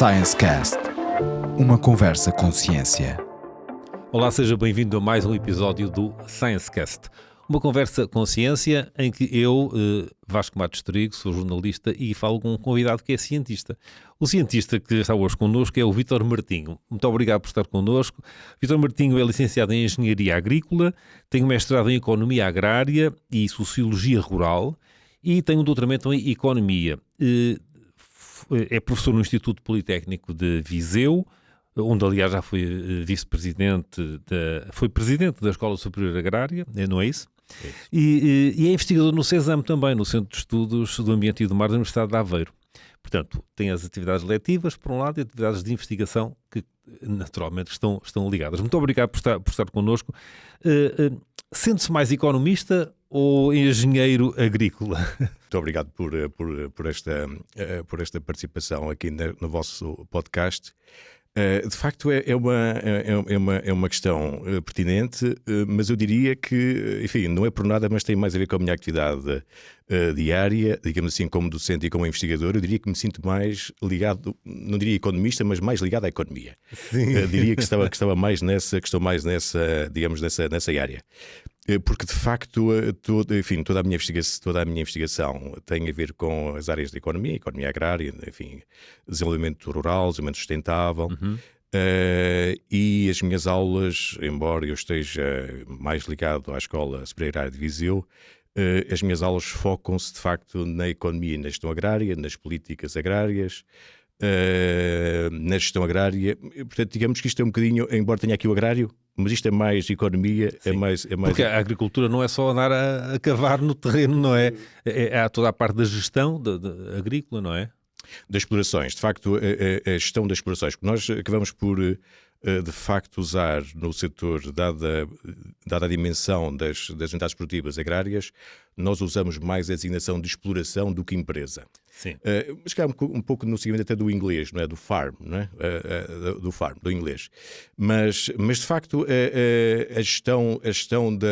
Science Cast, uma conversa com ciência. Olá, seja bem-vindo a mais um episódio do Science Cast, uma conversa com ciência em que eu, Vasco Matos Trigo, sou jornalista e falo com um convidado que é cientista. O cientista que está hoje connosco é o Vítor Martinho. Muito obrigado por estar connosco. Vítor Martinho é licenciado em Engenharia Agrícola, tem um mestrado em Economia Agrária e Sociologia Rural e tem um doutoramento em Economia. É professor no Instituto Politécnico de Viseu, onde aliás já foi vice-presidente, foi presidente da Escola Superior Agrária, não é isso? É isso. E é investigador no CESAM também, no Centro de Estudos do Ambiente e do Mar da Universidade de Aveiro. Portanto, tem as atividades letivas, por um lado, e atividades de investigação que naturalmente estão ligadas. Muito obrigado por estar connosco. Sente-se mais economista ou engenheiro agrícola? Muito obrigado por esta participação aqui no vosso podcast. De facto é uma questão pertinente, mas eu diria que, enfim, não é por nada, mas tem mais a ver com a minha atividade diária, digamos assim, como docente e como investigador. Eu diria que me sinto mais ligado, não diria economista, mas mais ligado à economia. Diria que estou mais nessa, digamos, nessa área. Porque de facto toda a minha investigação tem a ver com as áreas da economia agrária, enfim, desenvolvimento rural, desenvolvimento sustentável. E as minhas aulas, embora eu esteja mais ligado à Escola Superior Agrária de Viseu, as minhas aulas focam-se de facto na economia e na gestão agrária, nas políticas agrárias, na gestão agrária. Portanto, digamos que isto é um bocadinho, embora tenha aqui o agrário, mas isto é mais economia, é mais... Porque a agricultura não é só andar a cavar no terreno, não é? Há toda a parte da gestão agrícola, não é? Das explorações, de facto, a gestão das explorações, porque nós acabamos por, de facto, usar no setor, dada a dimensão das unidades produtivas agrárias, nós usamos mais a designação de exploração do que empresa. Sim. Mas que é um pouco no seguimento até do inglês, não é? Do farm, não é? Do inglês. Mas de facto, a gestão de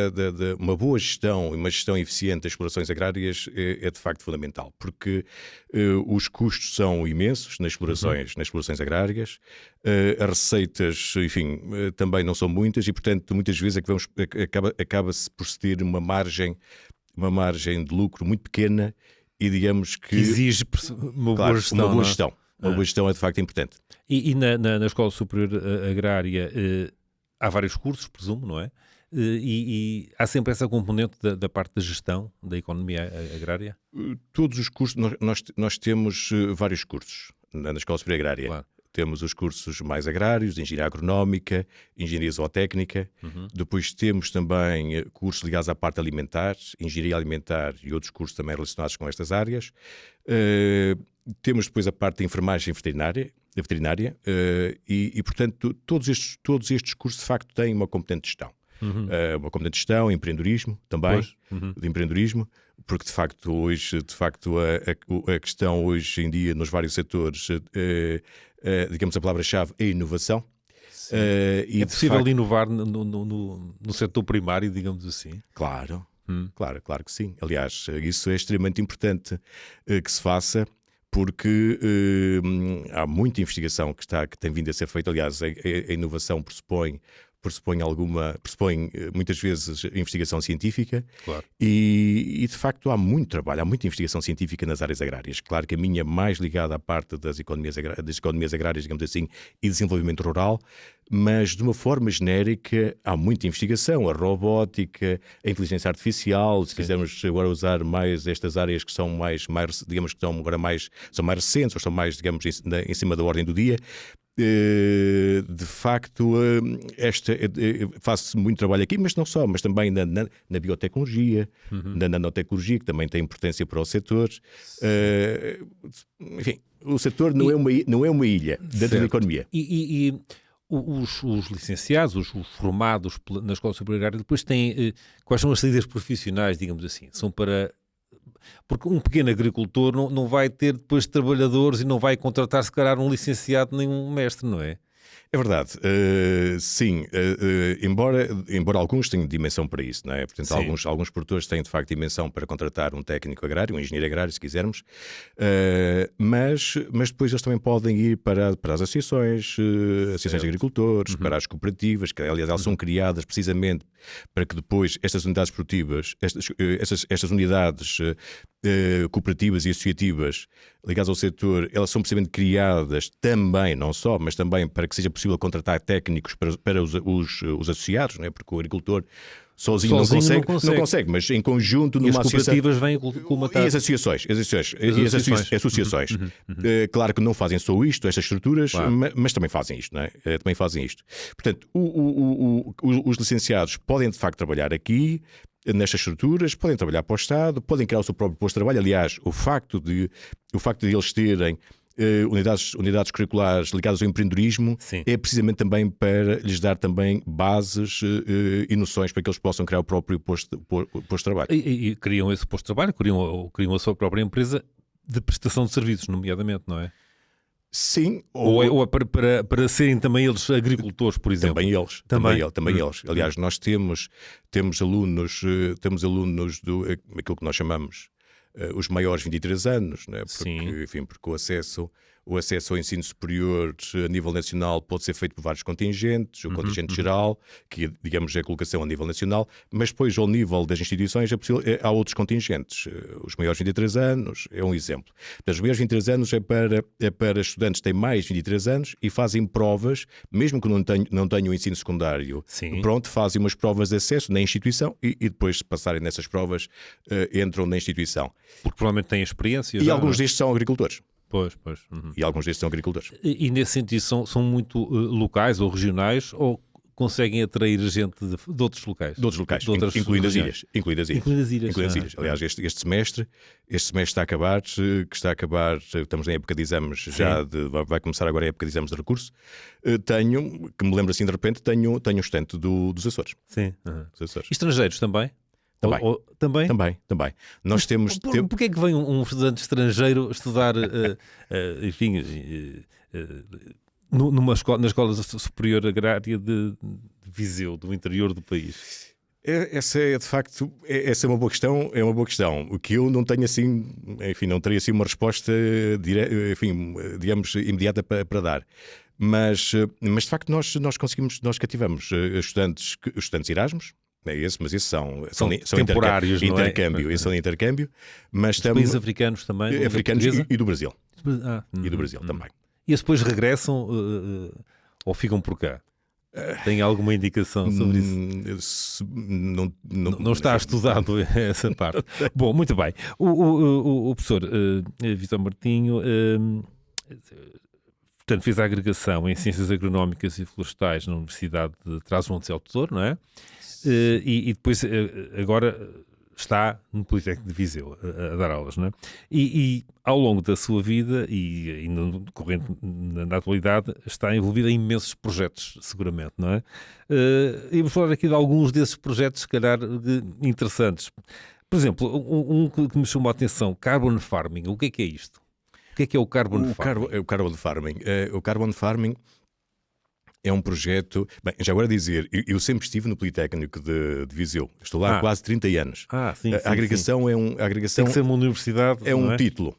uma boa gestão e uma gestão eficiente das explorações agrárias é de facto fundamental, porque os custos são imensos nas explorações agrárias, as receitas, enfim, também não são muitas e, portanto, muitas vezes acaba-se por se ter uma margem de lucro muito pequena e digamos que exige uma boa gestão. Uma boa gestão. Uma boa gestão é de facto importante. E na Escola Superior Agrária há vários cursos, presumo, não é? E há sempre essa componente da parte da gestão da economia agrária? Todos os cursos, nós temos vários cursos na Escola Superior Agrária. Claro. Temos os cursos mais agrários, engenharia agronómica, engenharia zootécnica. Depois temos também cursos ligados à parte alimentar, engenharia alimentar e outros cursos também relacionados com estas áreas. Temos depois a parte de enfermagem veterinária e, portanto, todos estes cursos de facto têm uma competente de gestão. Uma competente de gestão, empreendedorismo também, de empreendedorismo, porque de facto a questão hoje em dia nos vários setores, digamos a palavra-chave é inovação. É possível inovar no setor primário, digamos assim? Claro que sim. Aliás, isso é extremamente importante que se faça, porque há muita investigação que tem vindo a ser feita. Aliás, a inovação pressupõe muitas vezes investigação científica. Claro. E de facto há muito trabalho, há muita investigação científica nas áreas agrárias. Claro que a minha é mais ligada à parte das economias agrárias, digamos assim, e desenvolvimento rural, mas de uma forma genérica há muita investigação, a robótica, a inteligência artificial, se quisermos agora usar mais estas áreas que são mais digamos que são mais recentes, ou estão mais, digamos, em cima da ordem do dia. De facto, faço muito trabalho aqui, mas não só, mas também na biotecnologia, na nanotecnologia, que também tem importância para o setor. Enfim, o setor não é uma ilha dentro da economia. E os licenciados, os formados na Escola Superior Agrária, depois têm quais são as saídas profissionais, digamos assim? São para... Porque um pequeno agricultor não vai ter depois trabalhadores e não vai contratar, se calhar, um licenciado nem um mestre, não é? É verdade, sim, embora alguns tenham dimensão para isso, não é? Portanto, alguns produtores têm de facto dimensão para contratar um técnico agrário, um engenheiro agrário, se quisermos, mas depois eles também podem ir para as associações de agricultores, para as cooperativas, que aliás elas são criadas precisamente para que depois estas unidades produtivas, estas unidades cooperativas e associativas ligadas ao setor, elas são precisamente criadas também, não só, mas também para que seja possível contratar técnicos para os associados, não é? Porque o agricultor sozinho não consegue, mas em conjunto numa associação. E as cooperativas vêm colmatar. E as associações. Claro que não fazem só isto, estas estruturas, claro, mas também fazem isto, não é? Também fazem isto. Portanto, os licenciados podem de facto trabalhar aqui, nestas estruturas, podem trabalhar para o Estado, podem criar o seu próprio posto de trabalho. Aliás, o facto de eles terem unidades curriculares ligadas ao empreendedorismo, sim, é precisamente também para lhes dar também bases e noções para que eles possam criar o próprio posto de trabalho. E criam esse posto de trabalho, criam a sua própria empresa de prestação de serviços, nomeadamente, não é? Sim. Ou para serem também eles agricultores, por exemplo. Também eles. Aliás, nós temos alunos do aquilo que nós chamamos os maiores 23 anos, né? Porque o acesso ao ensino superior a nível nacional pode ser feito por vários contingentes, o contingente geral, que digamos é a colocação a nível nacional, mas depois ao nível das instituições há outros contingentes. Os maiores 23 anos é um exemplo. Portanto, os maiores 23 anos é para estudantes que têm mais 23 anos e fazem provas, mesmo que não tenham o ensino secundário, pronto, fazem umas provas de acesso na instituição e depois, se passarem nessas provas, entram na instituição. Porque provavelmente têm experiência. E alguns destes são agricultores. Pois. E alguns destes são agricultores. E nesse sentido são muito locais ou regionais, ou conseguem atrair gente de outros locais? De outros locais, incluindo as ilhas. Aliás, este semestre está a acabar, estamos na época de exames, vai começar agora a época de exames de recurso. Que me lembro assim de repente, tenho um estudante dos Açores. Sim. Dos Açores. Estrangeiros também? Também. Nós temos. Porquê é que vem um estudante estrangeiro estudar, na Escola Superior Agrária de Viseu, do interior do país? Essa é de facto uma boa questão. O que eu não tenho assim, não teria assim uma resposta, digamos, imediata para dar. Mas de facto nós cativamos estudantes Erasmus. Mas esses são temporários, intercâmbio. Esses são de intercâmbio. Mas países africanos também? Africanos e do Brasil. E do Brasil também. E eles depois regressam ou ficam por cá? Tem alguma indicação sobre isso? Não está estudado essa parte. Bom, muito bem. O professor Vítor Martinho portanto, fez a agregação em Ciências Agronómicas e Florestais na Universidade de Trás-os-Montes e Alto Douro, não é? E depois agora está no Politécnico de Viseu a dar aulas, não é? E ao longo da sua vida e na atualidade está envolvido em imensos projetos, seguramente, não é? E vou falar aqui de alguns desses projetos, se calhar, interessantes. Por exemplo, um que me chamou a atenção, Carbon Farming. O que é isto? O que é o Carbon Farming? O Carbon Farming é um projeto... Bem, já agora dizer, eu sempre estive no Politécnico de Viseu. Estou lá há quase 30 anos. A agregação tem que ser uma universidade, é um título.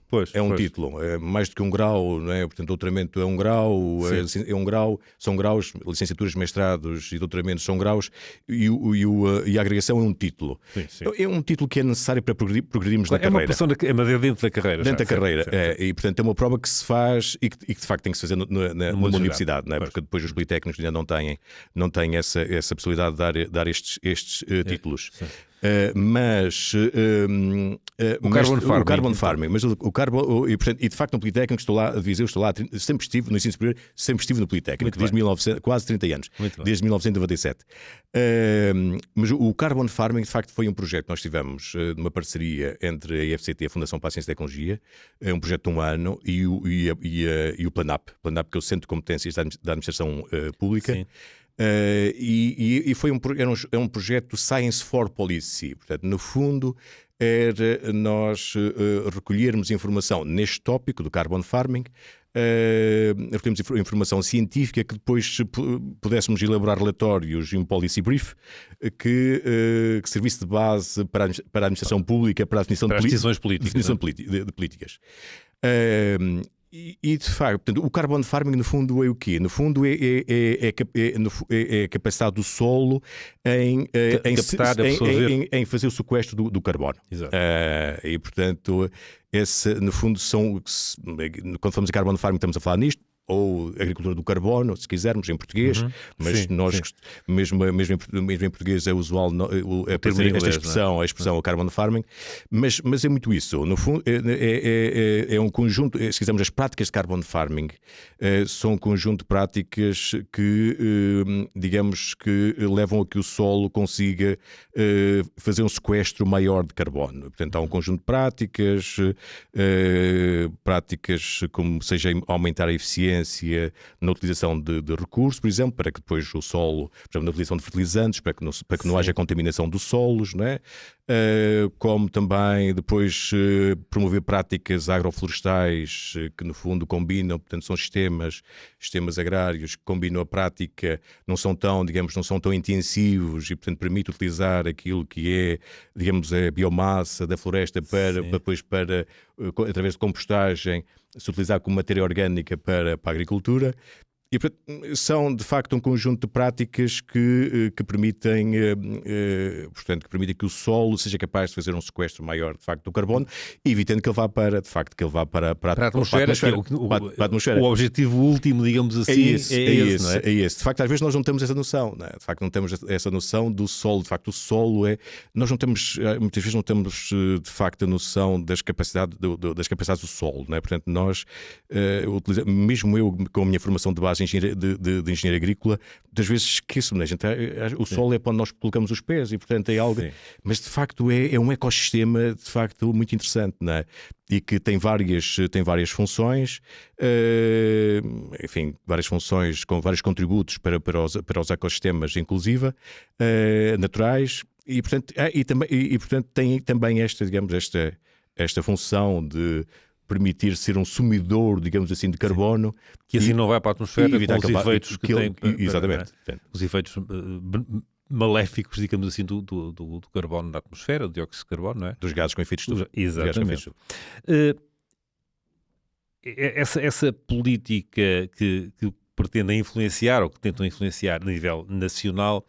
Título. É mais do que um grau, não é? Portanto, doutoramento é um grau, é um grau, são graus, licenciaturas, mestrados e doutoramentos são graus, e a agregação é um título. Sim. É um título que é necessário para progredirmos na carreira. É dentro da carreira. Dentro da carreira. E, portanto, é uma prova que se faz e que de facto tem que se fazer numa universidade, não é? Porque depois os politécnicos ainda não têm essa possibilidade de dar estes títulos. O Carbon Farming, e de facto no Politécnico estou lá, sempre estive no ensino superior, sempre estive no Politécnico, desde 1900, quase 30 anos, desde 1997. Mas o Carbon Farming de facto foi um projeto que nós tivemos numa parceria entre a IFCT e a Fundação para a Ciência e Tecnologia, um projeto de um ano, e o PLANAP, que é o Centro de Competências da Administração Pública. Sim. E é um projeto Science for Policy. Portanto, no fundo, era nós recolhermos informação neste tópico do carbon farming, recolhemos informação científica que depois pudéssemos elaborar relatórios e um policy brief que servisse de base para a administração pública, para a definição para de as decisões políticas. de políticas. E de facto, portanto, o carbon farming no fundo é o quê? No fundo é a capacidade do solo em captar, absorver. em fazer o sequestro do carbono. Exato. E portanto, no fundo quando falamos de carbon farming estamos a falar nisto, ou agricultura do carbono, se quisermos, em português, mas mesmo em português é usual esta expressão, a expressão carbon farming, mas é muito isso. No fundo, é um conjunto, se quisermos, as práticas de carbon farming são um conjunto de práticas que, digamos, que levam a que o solo consiga fazer um sequestro maior de carbono. Portanto, há um conjunto de práticas como seja aumentar a eficiência na utilização de recursos, por exemplo, para que depois o solo, por exemplo, na utilização de fertilizantes, para que não haja contaminação dos solos, não é? Como também depois promover práticas agroflorestais que no fundo combinam, portanto são sistemas agrários que combinam a prática, não são tão intensivos e portanto permite utilizar aquilo que é, digamos, a biomassa da floresta para através de compostagem se utilizar como matéria orgânica para a agricultura. E são de facto um conjunto de práticas que permitem, portanto, que permitem que o solo seja capaz de fazer um sequestro maior de facto do carbono, evitando que ele vá para a atmosfera. Para a atmosfera. O objetivo último, digamos assim, é esse, não é? É esse. De facto, às vezes nós não temos essa noção, não é? De facto, não temos essa noção do solo. De facto, o solo nós não temos, muitas vezes não temos de facto a noção das capacidades do solo, não é? Portanto, nós mesmo eu com a minha formação de base de engenharia agrícola, muitas vezes esqueço-me, o solo é para onde nós colocamos os pés e portanto é algo, mas de facto é um ecossistema de facto muito interessante, não é? E que tem várias funções, enfim, várias funções com vários contributos para os ecossistemas, inclusive naturais, e portanto tem também esta função de permitir ser um sumidor, digamos assim, de carbono. Que assim não vai para a atmosfera com os efeitos que tem. Exatamente. Os efeitos maléficos, digamos assim, do carbono na atmosfera, do dióxido de carbono, não é? Dos gases com efeito de estufa. Exatamente. Essa política que pretendem influenciar, ou que tentam influenciar a nível nacional,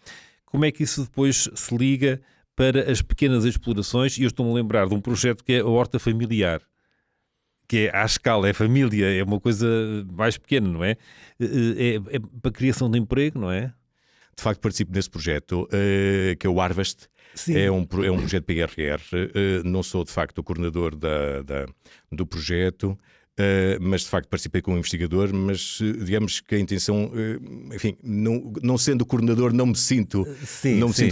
como é que isso depois se liga para as pequenas explorações? E eu estou-me a lembrar de um projeto que é a horta familiar, que é à escala, é família, é uma coisa mais pequena, não é? É para a criação de emprego, não é? De facto, participo nesse projeto, que é o Harvest. Sim. É um projeto PRR. Não sou, de facto, o coordenador do projeto, mas de facto participei como investigador, mas digamos que a intenção, enfim, não sendo coordenador não me sinto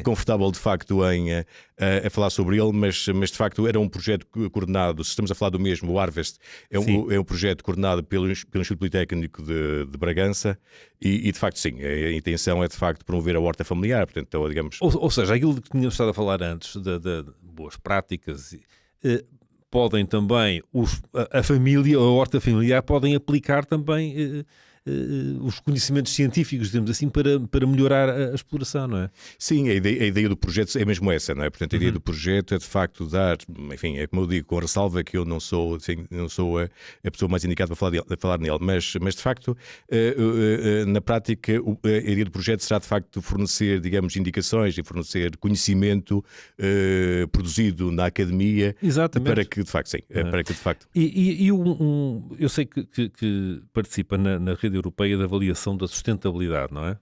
confortável de facto a falar sobre ele, mas de facto era um projeto coordenado, se estamos a falar do mesmo, o Harvest é um projeto coordenado pelo Instituto Politécnico de Bragança e de facto sim, a intenção é de facto promover a horta familiar, portanto, digamos... Ou seja, aquilo que tínhamos estado a falar antes, de boas práticas... podem também, a família, a horta familiar, podem aplicar também os conhecimentos científicos, digamos assim, para melhorar a exploração, não é? Sim, a ideia do projeto é mesmo essa, não é? Portanto, a ideia do projeto é de facto dar, enfim, é como eu digo, com a ressalva que eu não sou a pessoa mais indicada para falar nele, mas de facto, na prática, a ideia do projeto será de facto fornecer, digamos, indicações e fornecer conhecimento produzido na academia. Exatamente. Para que de facto, sim, para que de facto. Eu sei que participa na rede europeia de avaliação da sustentabilidade, não é?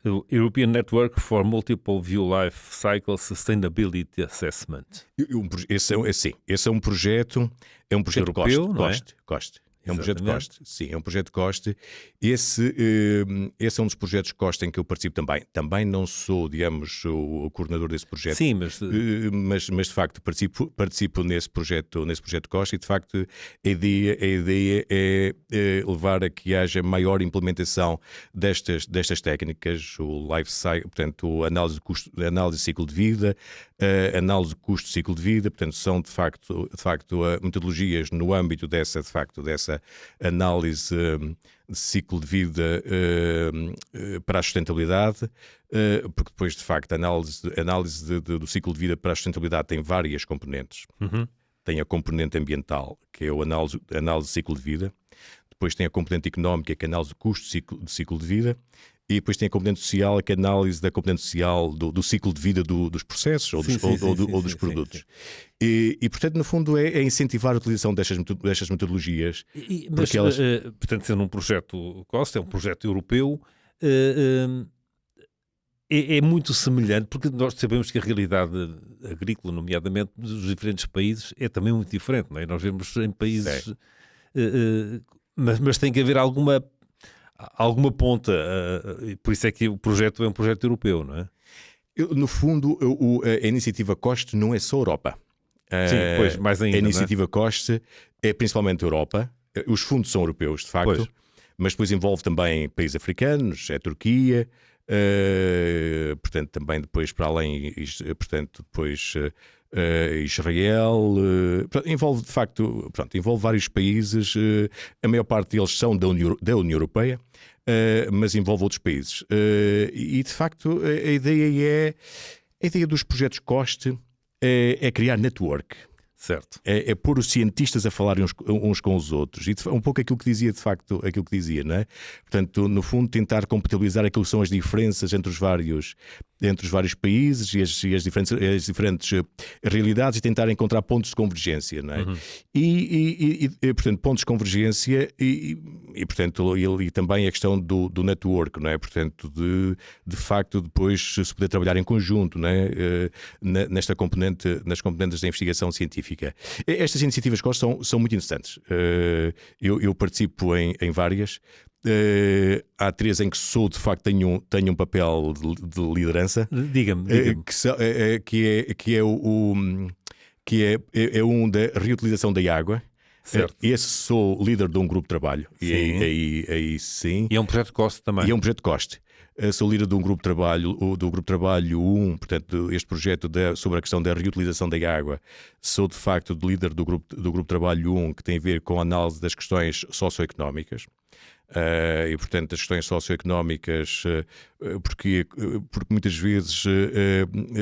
O European Network for Multiple View Life Cycle Sustainability Assessment. Esse é um projeto europeu, que não é? gosto. É um projeto Exatamente. COST, sim, é um projeto COST. Esse é um dos projetos COST em que eu participo também. Também não sou, digamos, o coordenador desse projeto. Sim, mas Mas de facto participo nesse projeto COST e de facto a ideia é levar a que haja maior implementação destas técnicas, o life cycle, portanto, análise de ciclo de vida, análise de custo de ciclo de vida, portanto, são de facto metodologias no âmbito dessa análise de ciclo de vida para a sustentabilidade, porque depois, de facto, a análise do ciclo de vida para a sustentabilidade tem várias componentes. Tem a componente ambiental, que é a análise de ciclo de vida. Depois tem a componente económica, que é a análise de custo de ciclo de vida. E depois tem a componente social, que é a análise da componente social do ciclo de vida dos processos ou dos produtos. Sim. E, portanto, no fundo, é incentivar a utilização destas metodologias. Mas, elas... portanto, sendo um projeto COST, é um projeto europeu, é muito semelhante, porque nós sabemos que a realidade agrícola, nomeadamente dos diferentes países, é também muito diferente, não é? Nós vemos em países... mas tem que haver alguma ponta, por isso é que o projeto é um projeto europeu, não é? No fundo, a iniciativa COST não é só Europa. Sim, pois, mais ainda. A iniciativa COST é principalmente Europa. Os fundos são europeus, de facto, pois. Mas depois envolve também países africanos, é a Turquia, portanto, também depois para além, portanto, depois Israel, envolve de facto, envolve vários países, a maior parte deles são da União Europeia, mas envolve outros países. E de facto a ideia dos projetos COST é criar network. Certo. É pôr os cientistas a falarem uns com os outros. E um pouco aquilo que dizia, de facto, não é? Portanto, no fundo, tentar compatibilizar aquilo que são as diferenças entre os vários países e as diferentes realidades e tentar encontrar pontos de convergência, não é? E portanto, pontos de convergência portanto, e também a questão do network, não é? Portanto, de facto, depois se poder trabalhar em conjunto, não é? Nas componentes da investigação científica. Estas iniciativas COST são muito interessantes. Eu participo em várias. Há três em que sou, de facto, tenho um papel de liderança. Diga-me. Que é um da reutilização da água. Certo. Esse sou líder de um grupo de trabalho. Sim. E aí sim. E é um projeto COST também. E é um projeto COST. Sou líder de um grupo de trabalho, do grupo de trabalho 1, portanto, este projeto sobre a questão da reutilização da água. Sou, de facto, líder do grupo de trabalho 1, que tem a ver com a análise das questões socioeconómicas. E, portanto, as questões socioeconómicas, porque muitas vezes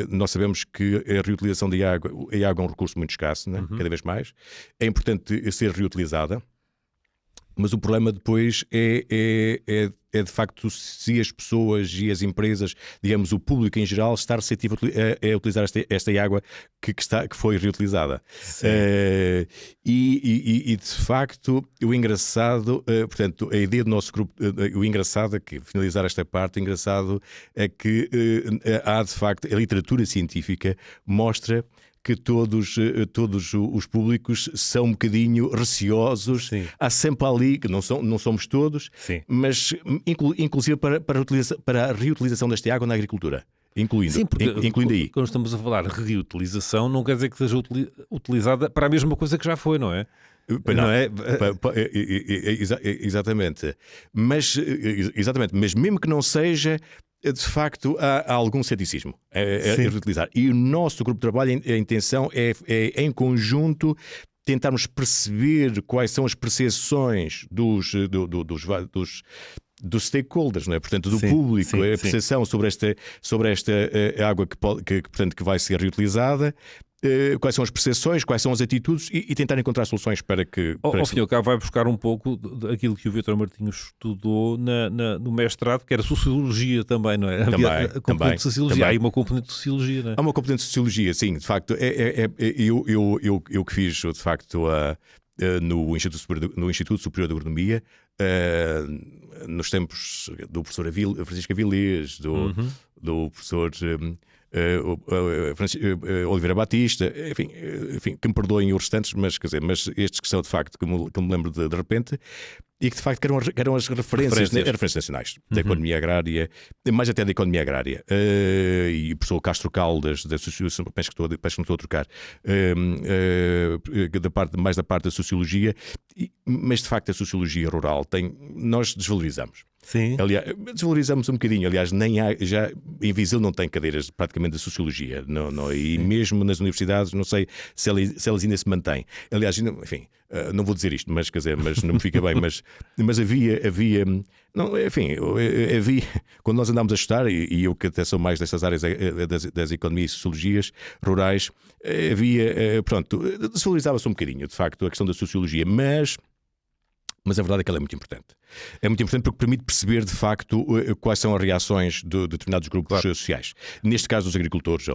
nós sabemos que a reutilização da água, a água é um recurso muito escasso, né? Cada vez mais. É importante ser reutilizada. Mas o problema depois é de facto se as pessoas e as empresas, digamos, o público em geral, estar receptivo a utilizar esta água que foi reutilizada. E de facto, o engraçado, portanto, a ideia do nosso grupo, o engraçado é que, finalizar esta parte, o engraçado é que há de facto, a literatura científica mostra que todos os públicos são um bocadinho receosos. Sim. Há sempre ali, que não somos todos, Sim. mas inclusive para a reutilização desta água na agricultura. Incluindo aí. Quando estamos a falar de reutilização, não quer dizer que seja utilizada para a mesma coisa que já foi, não é? Não é? Exatamente. Mas mesmo que não seja, de facto, há algum ceticismo a reutilizar. E o nosso grupo de trabalho, a intenção é em conjunto, tentarmos perceber quais são as percepções dos stakeholders, não é? Portanto, do público, a percepção sobre esta água que vai ser reutilizada. Quais são as percepções, quais são as atitudes e tentar encontrar soluções para que... Ao fim e ao cabo vai buscar um pouco daquilo que o Vítor Martinho estudou no mestrado, que era Sociologia também, não é? Componente de Sociologia. Há aí uma componente de Sociologia, não é? Há uma componente de Sociologia, sim. De facto, eu que fiz, de facto, no Instituto Superior de Agronomia, nos tempos do professor Francisco Avilés, do professor Oliveira Batista, enfim, que me perdoem os restantes, mas estes que são de facto, que me lembro de repente, e que de facto eram as referências nacionais da economia agrária, mais até da economia agrária. E o professor Castro Caldas, da Associação, penso que não estou a trocar, mais da parte da sociologia, mas de facto a sociologia rural nós desvalorizamos. Sim. Aliás, desvalorizamos um bocadinho. Aliás, já em Viseu não tem cadeiras praticamente de sociologia. E mesmo nas universidades, não sei se elas ainda se mantêm. Aliás, enfim, não vou dizer isto, mas não me fica bem. Mas havia. Não, enfim, havia. Quando nós andámos a estudar, e eu que até sou mais dessas áreas das economias e sociologias rurais, havia. Pronto, desvalorizava-se um bocadinho, de facto, a questão da sociologia, mas a verdade é que ela é muito importante. É muito importante porque permite perceber, de facto, quais são as reações de determinados grupos sociais. Neste caso, dos agricultores.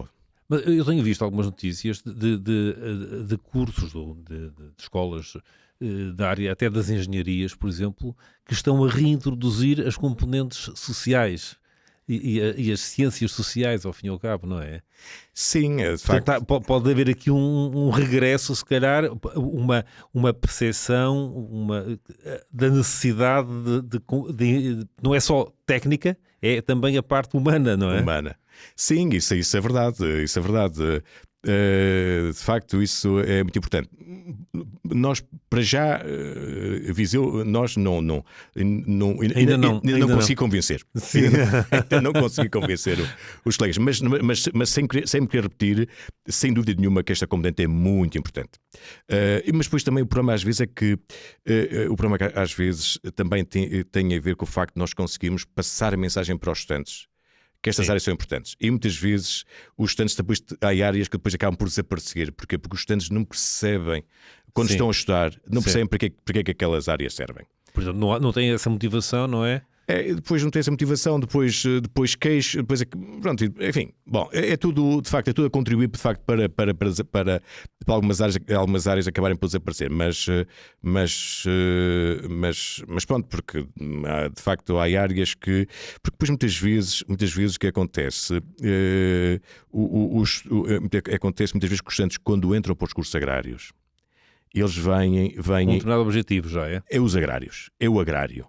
Mas eu tenho visto algumas notícias de cursos, de escolas da área, até das engenharias, por exemplo, que estão a reintroduzir as componentes sociais e as ciências sociais, ao fim e ao cabo, não é? Sim, de facto. Pode haver aqui um regresso, se calhar, uma percepção da necessidade de não é só técnica, é também a parte humana, não é? Humana. Sim, isso é verdade. Isso é verdade. De facto, isso é muito importante. Nós, para já, Viseu, nós ainda não consegui convencer. Ainda não consegui convencer os colegas, mas sem querer repetir, sem dúvida nenhuma que esta componente é muito importante. Mas depois também o problema às vezes é que o problema às vezes também tem a ver com o facto de nós conseguirmos passar a mensagem para os estudantes que estas áreas são importantes. E muitas vezes os estudantes depois há áreas que depois acabam por desaparecer. Porquê? Porque os estudantes não percebem, quando estão a estudar, não percebem para que aquelas áreas servem. Portanto, não tem essa motivação, não é? Depois não tem essa motivação, depois queixo, depois pronto, enfim, bom, é tudo, de facto, é tudo a contribuir de facto para algumas áreas acabarem por desaparecer, mas pronto, porque de facto há áreas porque depois muitas vezes o que acontece acontece muitas vezes que os estudantes, quando entram para os cursos agrários, eles vêm com um determinado objetivo, já é? É os agrários, é o agrário,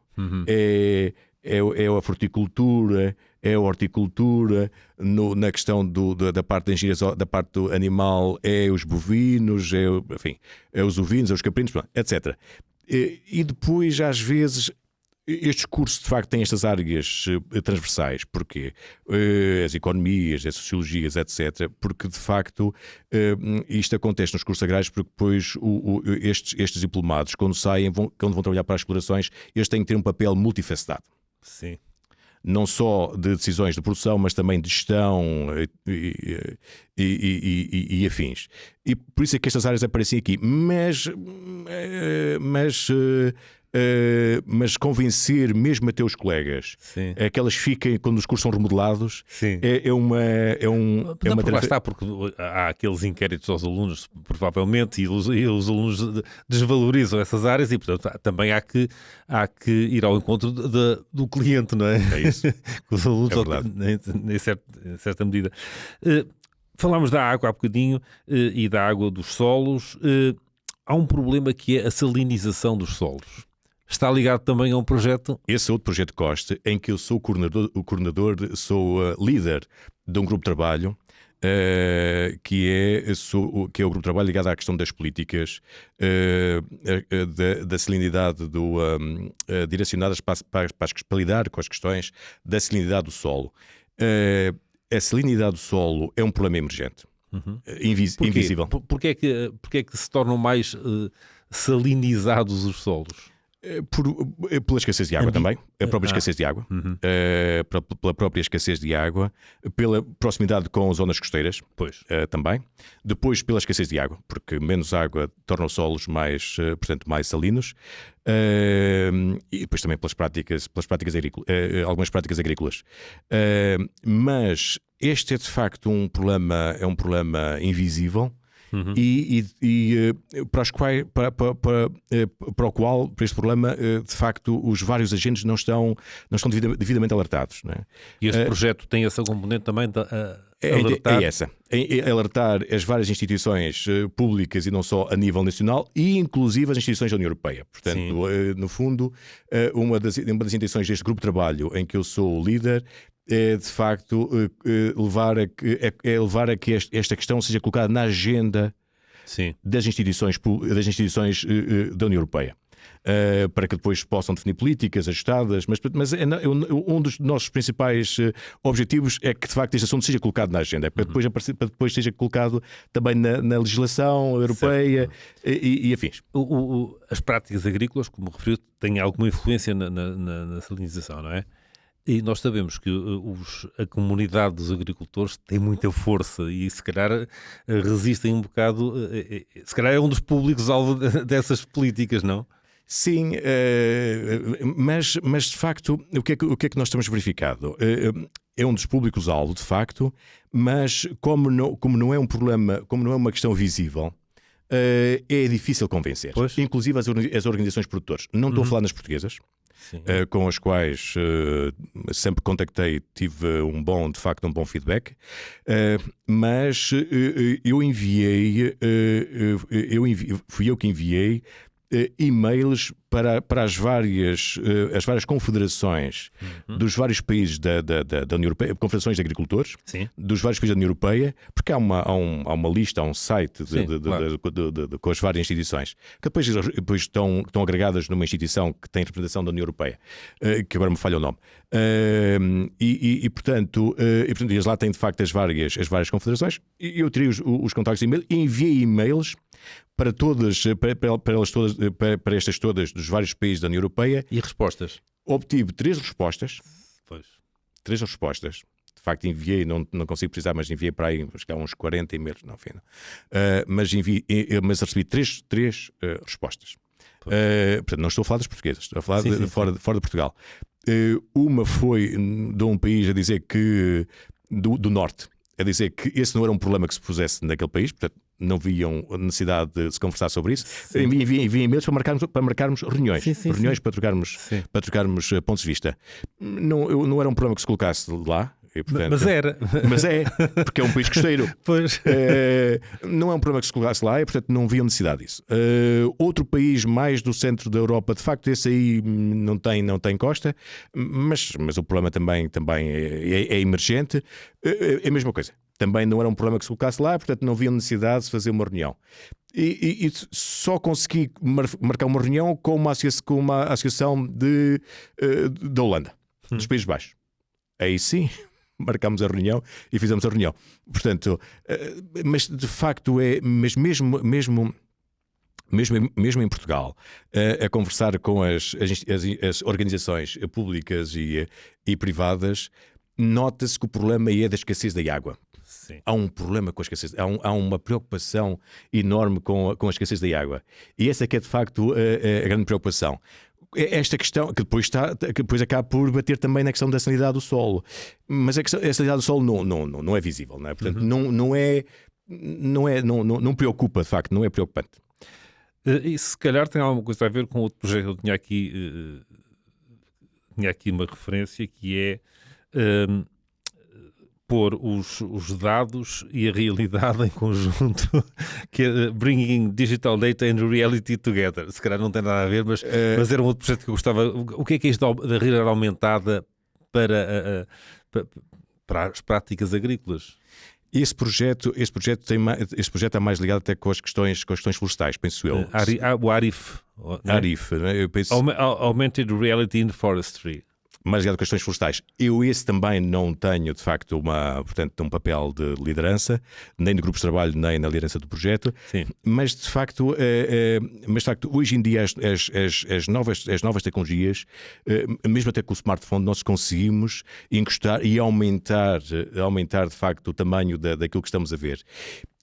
é a fruticultura, é a horticultura, na questão da parte da engenharia, da parte do animal, é os bovinos, enfim, é os ovinos, é os caprinos, etc. E depois, às vezes, estes cursos de facto têm estas áreas transversais. Porquê? As economias, as sociologias, etc. Porque de facto isto acontece nos cursos agrários, porque depois estes diplomados, quando saem, quando vão trabalhar para as explorações, eles têm que ter um papel multifacetado. Sim. Não só de decisões de produção, mas também de gestão e afins. E por isso é que estas áreas aparecem aqui. Mas convencer mesmo até os colegas é que elas fiquem quando os cursos são remodelados. Sim. É uma tarefa. Lá está, porque há aqueles inquéritos aos alunos, provavelmente, e os alunos desvalorizam essas áreas, e portanto também há que ir ao encontro do cliente, não é? É isso. Os alunos, em certa medida. Falámos da água há bocadinho e da água dos solos. Há um problema que é a salinização dos solos. Está ligado também a um projeto? Esse é outro projeto Coste, em que eu sou o coordenador, sou líder de um grupo de trabalho, que é o grupo de trabalho ligado à questão das políticas da salinidade, direcionadas para lidar com as questões da salinidade do solo. A salinidade do solo é um problema emergente. Invisível. Porquê é que se tornam mais salinizados os solos? Pela escassez de água também, a própria escassez de água, pela própria escassez de água, pela proximidade com zonas costeiras, também. Depois pela escassez de água, porque menos água torna os solos mais salinos, e depois também pelas práticas agrícolas, algumas práticas agrícolas. Mas este é de facto um problema invisível e para este problema, de facto, os vários agentes não estão devidamente alertados. Não é? E este projeto tem essa componente também de alertar? É alertar as várias instituições públicas e não só a nível nacional, e inclusive as instituições da União Europeia. Portanto, no fundo, uma das intenções deste grupo de trabalho em que eu sou o líder é, de facto, levar a que esta questão seja colocada na agenda das instituições da União Europeia. Para que depois possam definir políticas ajustadas, mas um dos nossos principais objetivos é que de facto este assunto seja colocado na agenda, para depois seja colocado também na legislação europeia e afins. As práticas agrícolas, como referiu, têm alguma influência na salinização, não é? E nós sabemos que a comunidade dos agricultores tem muita força e se calhar resistem um bocado, se calhar é um dos públicos-alvo dessas políticas, não? Sim, mas de facto, o que é que nós temos verificado? É um dos públicos-alvo, de facto, mas como não é um problema, como não é uma questão visível, é difícil convencer. Pois. Inclusive as organizações produtoras. Não estou a falar nas portuguesas, com as quais sempre contactei, tive de facto um bom feedback, mas fui eu que enviei e-mails para as várias confederações dos vários países da União Europeia, confederações de agricultores, dos vários países da União Europeia, porque há uma lista, há um site com as várias instituições, que depois estão agregadas numa instituição que tem representação da União Europeia, que agora me falha o nome. Portanto, eles lá têm de facto as várias confederações, e eu tirei os contactos de e-mail e enviei e-mails para todas, para estas todas dos vários países da União Europeia. E respostas? Obtive 3 respostas. Pois. 3 respostas. De facto, enviei, não consigo precisar, mas enviei para aí uns 40 e-mails, mas recebi 3 respostas. Portanto, não estou a falar das portuguesas, estou a falar fora de Portugal. Uma foi de um país a dizer que do norte, a dizer que esse não era um problema que se pusesse naquele país, portanto não viam a necessidade de se conversar sobre isso. Enviei e-mails para marcarmos reuniões, para trocarmos pontos de vista. Não era um problema que se colocasse lá. E, portanto, mas é, porque é um país costeiro. Pois. Não é um problema que se colocasse lá e, portanto, não viam necessidade disso. Outro país mais do centro da Europa, de facto, esse aí não tem costa, mas o problema também é emergente. É a mesma coisa. Também não era um problema que se colocasse lá, portanto, não viam necessidade de fazer uma reunião. E só consegui marcar uma reunião com uma associação da Holanda, dos Países Baixos. Aí sim. Marcámos a reunião e fizemos a reunião. Portanto, mas de facto mas mesmo em Portugal, a conversar com as organizações públicas e privadas, nota-se que o problema é da escassez da água. Sim. Há um problema com a escassez, há uma preocupação enorme com a escassez da água. E essa é que é de facto a grande preocupação. Esta questão, que depois acaba por bater também na questão da sanidade do solo, mas a sanidade do solo não é visível, não é? Portanto, não preocupa, de facto, não é preocupante. E se calhar tem alguma coisa a ver com outro projeto que eu tinha aqui uma referência, que é pôr os dados e a realidade em conjunto, que é Bringing Digital Data and Reality Together. Se calhar não tem nada a ver, mas era um outro projeto que eu gostava. O que é isto da realidade aumentada para as práticas agrícolas? Esse projeto é mais ligado até com as questões florestais, penso eu. O ARIF. ARIF, né? Eu penso... Augmented Reality in Forestry. Mais ligado a questões florestais. Esse também não tenho, de facto, um papel de liderança, nem de grupos de trabalho, nem na liderança do projeto. Sim. Mas, de facto, hoje em dia, as novas tecnologias, mesmo até com o smartphone, nós conseguimos encostar e aumentar, de facto, o tamanho daquilo que estamos a ver.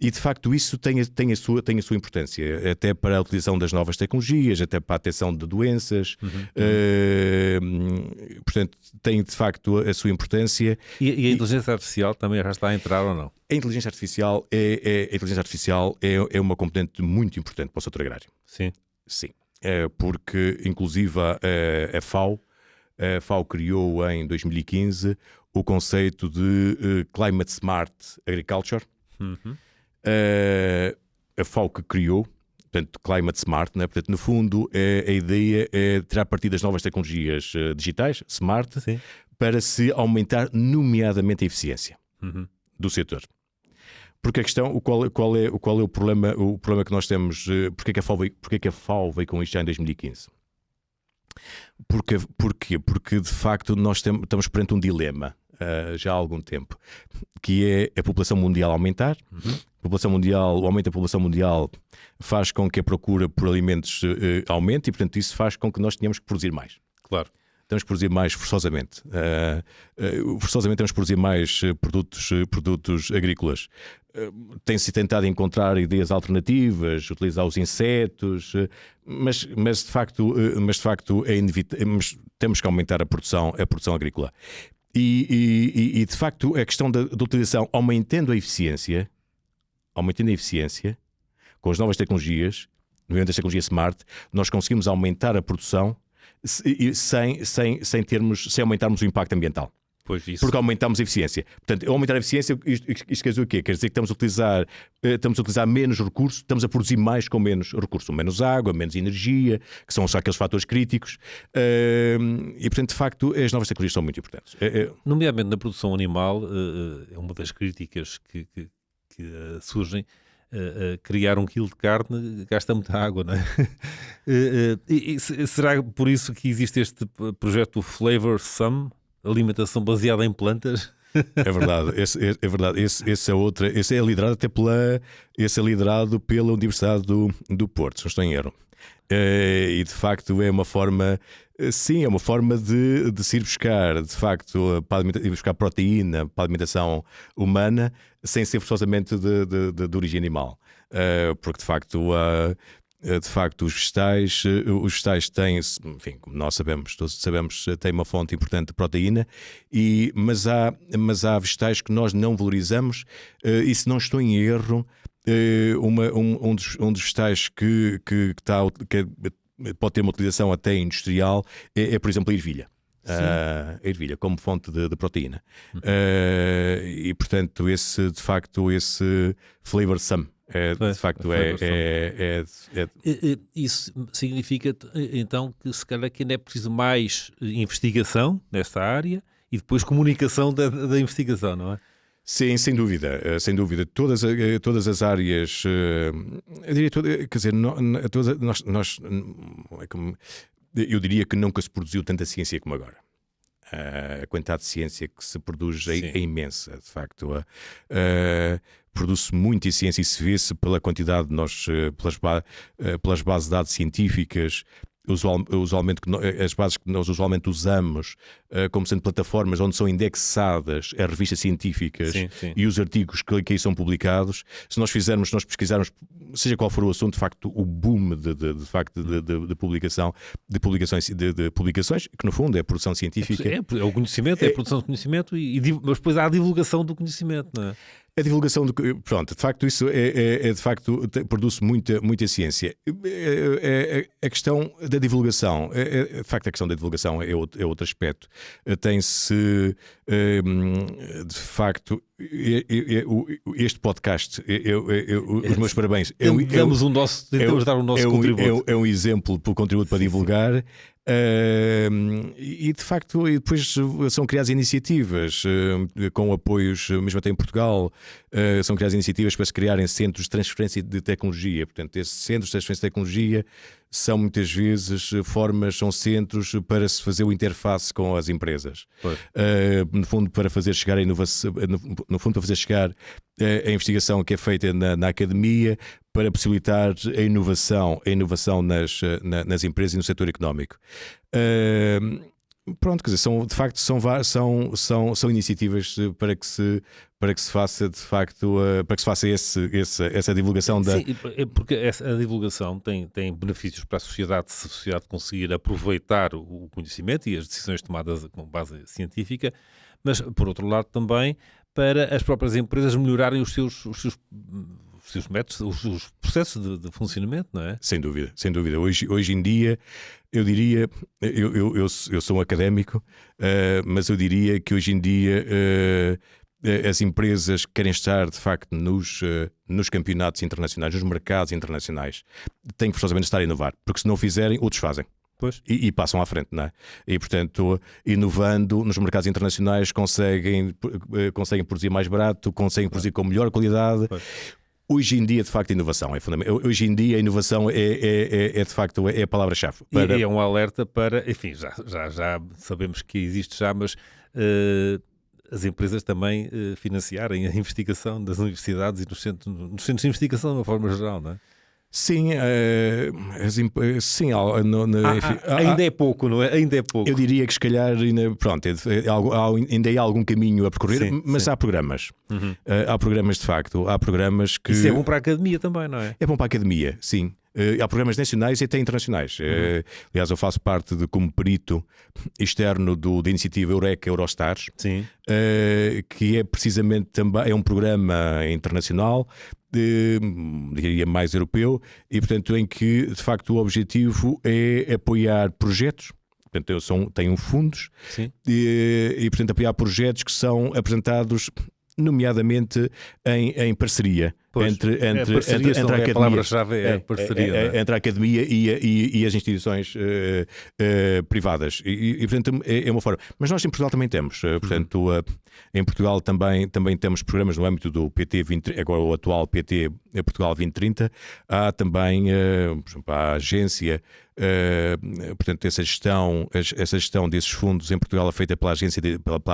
E de facto isso tem a sua importância, até para a utilização das novas tecnologias, até para a detecção de doenças. Portanto, tem de facto a sua importância. E a inteligência artificial também já está a entrar ou não? A inteligência artificial é uma componente muito importante para o setor agrário. Sim. Sim, porque inclusive a FAO criou em 2015 o conceito de Climate Smart Agriculture. A FAO que criou, portanto, Climate Smart, né? Portanto, no fundo, a ideia é tirar partido das novas tecnologias digitais, smart, Sim. para se aumentar nomeadamente a eficiência do setor. Porque a questão, qual é o problema que nós temos? Porque é que a FAO veio com isto já em 2015? Porquê? Porque de facto nós estamos perante um dilema já há algum tempo, que é a população mundial aumentar. O aumento da população mundial faz com que a procura por alimentos aumente e, portanto, isso faz com que nós tenhamos que produzir mais. Claro. Temos que produzir mais forçosamente. Forçosamente temos que produzir mais produtos agrícolas. Tem-se tentado encontrar ideias alternativas, utilizar os insetos, mas de facto é inevitável. Temos que aumentar a produção agrícola. E de facto a questão da utilização, aumentando a eficiência com as novas tecnologias, nomeadamente a tecnologia smart, nós conseguimos aumentar a produção sem aumentarmos o impacto ambiental. Pois isso. Porque aumentamos a eficiência. Portanto, aumentar a eficiência, isto quer dizer o quê? Quer dizer que estamos a utilizar menos recursos, estamos a produzir mais com menos recursos, menos água, menos energia, que são só aqueles fatores críticos. E, portanto, de facto, as novas tecnologias são muito importantes. Nomeadamente na produção animal, é uma das críticas que surgem. Criar 1 quilo de carne gasta muita água, não é? Será por isso que existe este projeto Flavor Sum, alimentação baseada em plantas? É verdade, é verdade. Esse é liderado até pela Universidade do Porto, se não estou em erro. E de facto é uma forma, sim, é uma forma de se ir buscar, de facto, ir buscar proteína para a alimentação humana sem ser forçosamente de origem animal. Porque de facto os vegetais têm, enfim, como nós todos sabemos, têm uma fonte importante de proteína, mas há vegetais que nós não valorizamos, e se não estou em erro, um dos vegetais que pode ter uma utilização até industrial é por exemplo, a ervilha. A ervilha como fonte de proteína. E portanto, esse Flavor Sum Isso significa então que se calhar que ainda é preciso mais investigação nesta área e depois comunicação da investigação, não é? Sim, sem dúvida. Todas as áreas, eu diria, quer dizer, eu diria que nunca se produziu tanta ciência como agora. A quantidade de ciência que se produz é imensa, de facto. Produz-se muita ciência e se vê-se pela quantidade de pelas bases de dados científicas, usualmente as bases que nós usualmente usamos como sendo plataformas onde são indexadas as revistas científicas e os artigos que aí são publicados. Se nós pesquisarmos, seja qual for o assunto, de facto, o boom de publicações, que no fundo é a produção científica. É o conhecimento, é a produção de conhecimento, mas depois há a divulgação do conhecimento, não é? A divulgação pronto, de facto isso de facto produz muita ciência. A questão da divulgação, de facto a questão da divulgação é outro aspecto. Tem-se de facto este podcast, os meus parabéns. Tentamos dar o nosso contributo. É um exemplo para o contributo para divulgar. E de facto depois são criadas iniciativas com apoios, mesmo até em Portugal, são criadas iniciativas para se criarem centros de transferência de tecnologia. Portanto, esses centros de transferência de tecnologia são muitas vezes são centros para se fazer o interface com as empresas, no fundo para fazer chegar a inovação, no fundo para fazer chegar a investigação que é feita na academia, para possibilitar a inovação nas empresas e no setor económico. Pronto, quer dizer, de facto são iniciativas para que se faça, de facto, para que se faça essa divulgação da... Sim, porque a divulgação tem benefícios para a sociedade, se a sociedade conseguir aproveitar o conhecimento e as decisões tomadas com base científica, mas, por outro lado, também para as próprias empresas melhorarem os seus métodos, os processos de funcionamento, não é? Sem dúvida, sem dúvida. Hoje em dia, eu diria, eu sou um académico, mas eu diria que hoje em dia as empresas que querem estar, de facto, nos campeonatos internacionais, nos mercados internacionais, têm que forçosamente estar a inovar, porque se não o fizerem, outros fazem. Pois. E passam à frente, não é? E, portanto, inovando nos mercados internacionais, conseguem produzir mais barato, conseguem produzir com melhor qualidade. Pois. Hoje em dia, de facto, a inovação é fundamental. Hoje em dia, a inovação é de facto a palavra-chave. E é um alerta para, enfim, já sabemos que existe já, mas as empresas também financiarem a investigação das universidades e nos centros de investigação de uma forma geral, não é? Sim, sim, ainda é pouco, não é? Ainda é pouco. Eu diria que se calhar pronto, ainda há algum caminho a percorrer, Sim, mas sim. há programas. Há programas, de facto, há programas que... Isso é bom para a academia também, não é? É bom para a academia, sim. Há programas nacionais e até internacionais. Aliás, eu faço parte como perito externo da iniciativa Eureka Eurostars, Sim. que é precisamente também um programa internacional, diria mais europeu, e portanto em que de facto o objetivo é apoiar projetos. Portanto, tenho fundos. Sim. E portanto apoiar projetos que são apresentados nomeadamente em parceria. Pois, entre a academia, a palavra-chave é parceria, entre a academia e as instituições privadas. E portanto, é uma forma. Mas nós em Portugal também temos. Portanto, em Portugal também temos programas no âmbito do PT 20, agora o atual PT Portugal 2030. Há também, por exemplo, a agência. Portanto, essa gestão desses fundos em Portugal é feita pela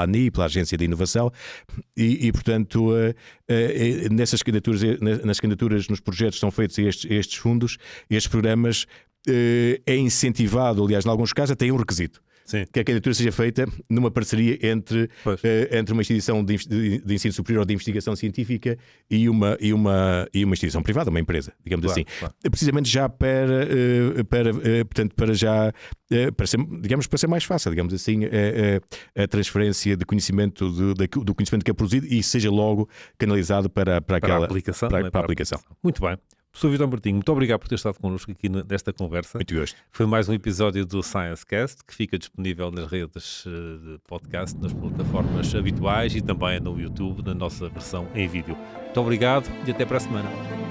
ANI, pela Agência de Inovação, e portanto, nas candidaturas, nos projetos que são feitos estes fundos, estes programas, é incentivado, aliás, em alguns casos, até um requisito. Sim. Que a candidatura seja feita numa parceria entre uma instituição de ensino superior ou de investigação científica e uma instituição privada, uma empresa, digamos assim. Claro. Precisamente já para ser mais fácil, digamos assim, a transferência de conhecimento do conhecimento que é produzido e seja logo canalizado para aquela aplicação. Para a aplicação. Muito bem. Professor Vítor Martinho, muito obrigado por ter estado connosco aqui nesta conversa. Muito gosto. Foi mais um episódio do ScienceCast, que fica disponível nas redes de podcast, nas plataformas habituais e também no YouTube, na nossa versão em vídeo. Muito obrigado e até para a semana.